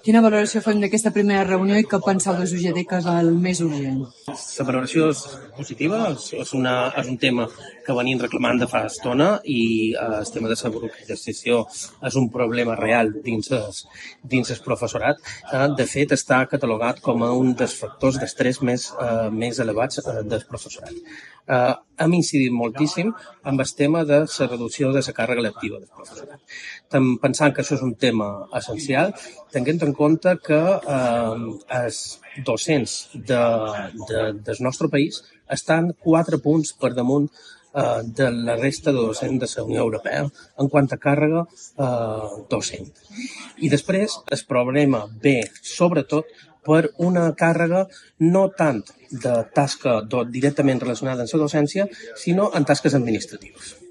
Quina valoració fem d'aquesta primera reunió i què penseu de UGT, que és el més urgent? La valoració és positiva, és un tema que venim reclamant de fa estona i el tema de la burocratització és un problema real dins el professorat. De fet, està catalogat com a un dels factors d'estrès més elevats del professorat. Hem incidit moltíssim amb el tema de la reducció de la càrrega lectiva del professorat. Pensant que això és un tema essencial, tenint en compte que els docents del nostre país estan 4 punts per damunt de la resta de docents de la Unió Europea en quant a càrrega docent. I després el problema ve, sobretot, per una càrrega no tant de tasca directament relacionada amb la docència, sinó en tasques administratives.